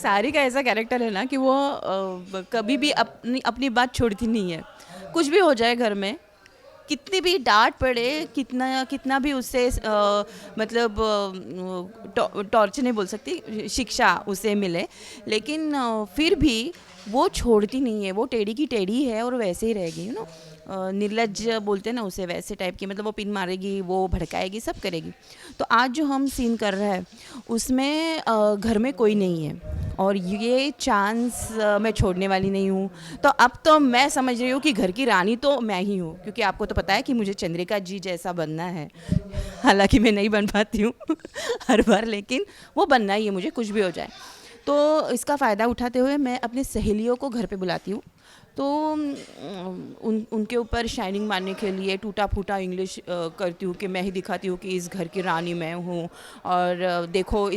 सारी का ऐसा कैरेक्टर है ना कि वो कभी भी अपनी अपनी बात छोड़ती नहीं है। कुछ भी हो जाए घर में, कितनी भी डांट पड़े, कितना कितना भी उससे मतलब टॉर्चर नहीं बोल सकती, शिक्षा उसे मिले, लेकिन फिर भी वो छोड़ती नहीं है। वो टेढ़ी की टेढ़ी है और वैसे ही रहेगी, यू नो। निर्लज्ज बोलते हैं ना उसे, वैसे टाइप की। मतलब वो पिन मारेगी, वो भड़काएगी, सब करेगी। तो आज जो हम सीन कर रहे हैं उसमें घर में कोई नहीं है और ये चांस मैं छोड़ने वाली नहीं हूँ। तो अब तो मैं समझ रही हूँ कि घर की रानी तो मैं ही हूँ, क्योंकि आपको तो पता है कि मुझे चंद्रिका जी जैसा बनना है। हालांकि मैं नहीं बन पाती हूँ हर बार, लेकिन वो बनना ही है मुझे, कुछ भी हो जाए। तो इसका फ़ायदा उठाते हुए मैं अपनी सहेलियों को घर पे बुलाती हूँ। तो उनके ऊपर शाइनिंग मारने के लिए टूटा फूटा इंग्लिश करती हूँ कि मैं ही दिखाती हूँ कि इस घर की रानी मैं हूँ। और देखो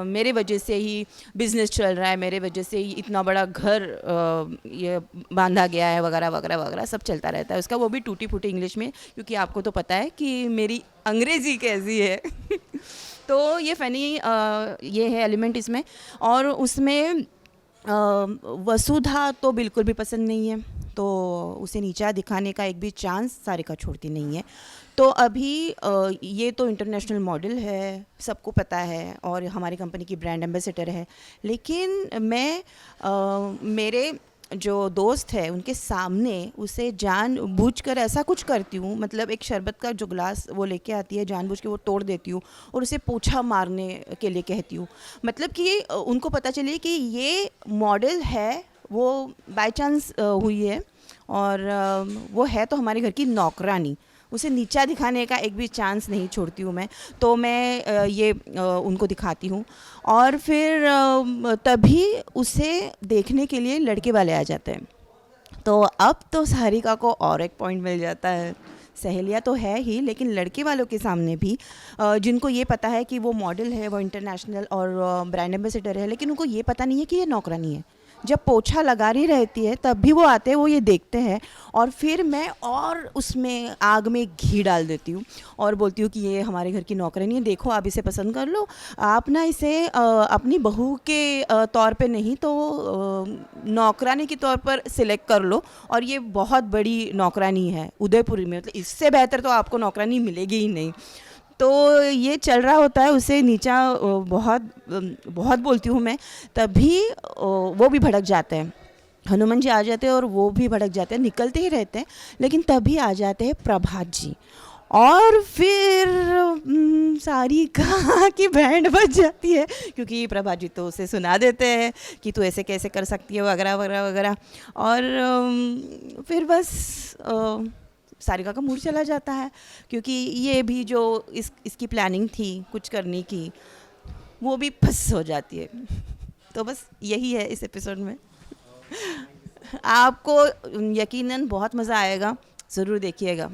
मेरे वजह से ही बिज़नेस चल रहा है, मेरे वजह से ही इतना बड़ा घर ये बांधा गया है, वगैरह वगैरह वगैरह सब चलता रहता है उसका, वो भी टूटी फूटी इंग्लिश में, क्योंकि आपको तो पता है कि मेरी अंग्रेज़ी कैसी है। तो ये फ़नी ये है एलिमेंट इसमें। और उसमें वसुधा तो बिल्कुल भी पसंद नहीं है, तो उसे नीचा दिखाने का एक भी चांस सारिका छोड़ती नहीं है। तो अभी ये तो इंटरनेशनल मॉडल है, सबको पता है, और हमारी कंपनी की ब्रांड एम्बेसडर है। लेकिन मैं मेरे जो दोस्त है उनके सामने उसे जानबूझकर ऐसा कुछ करती हूँ, मतलब एक शरबत का जो गिलास वो लेके आती है, जानबूझ के वो तोड़ देती हूँ और उसे पोछा मारने के लिए कहती हूँ। मतलब कि उनको पता चले कि ये मॉडल है, वो बाय चांस हुई है, और वो है तो हमारे घर की नौकरानी। उसे नीचा दिखाने का एक भी चांस नहीं छोड़ती हूँ मैं। तो मैं ये उनको दिखाती हूँ, और फिर तभी उसे देखने के लिए लड़के वाले आ जाते हैं। तो अब तो सारिका को और एक पॉइंट मिल जाता है। सहेलियाँ तो है ही, लेकिन लड़के वालों के सामने भी जिनको ये पता है कि वो मॉडल है, वो इंटरनेशनल और ब्रांड एम्बेसडर है, लेकिन उनको ये पता नहीं है कि ये नौकरानी है। जब पोछा लगा रही रहती है तब भी वो आते हैं, वो ये देखते हैं, और फिर मैं और उसमें आग में घी डाल देती हूँ और बोलती हूँ कि ये हमारे घर की नौकरानी है, देखो आप इसे पसंद कर लो। आप ना इसे अपनी बहू के तौर पे नहीं तो नौकरानी के तौर पर सिलेक्ट कर लो, और ये बहुत बड़ी नौकरानी है उदयपुरी में, मतलब इससे बेहतर तो आपको नौकरानी मिलेगी ही नहीं। तो ये चल रहा होता है, उसे नीचा बहुत बोलती हूँ मैं। तभी वो भी भड़क जाते हैं, हनुमान जी आ जाते हैं और वो भी भड़क जाते हैं, निकलते ही रहते हैं, लेकिन तभी आ जाते हैं प्रभात जी। और फिर सारी कहाँ की बैंड बज जाती है, क्योंकि प्रभात जी तो उसे सुना देते हैं कि तू ऐसे कैसे कर सकती है, वगैरह वगैरह वगैरह। और फिर बस सारिका का मूड चला जाता है, क्योंकि ये भी जो इसकी प्लानिंग थी कुछ करने की, वो भी फंस हो जाती है। तो बस यही है इस एपिसोड में। आपको यकीनन बहुत मज़ा आएगा, ज़रूर देखिएगा।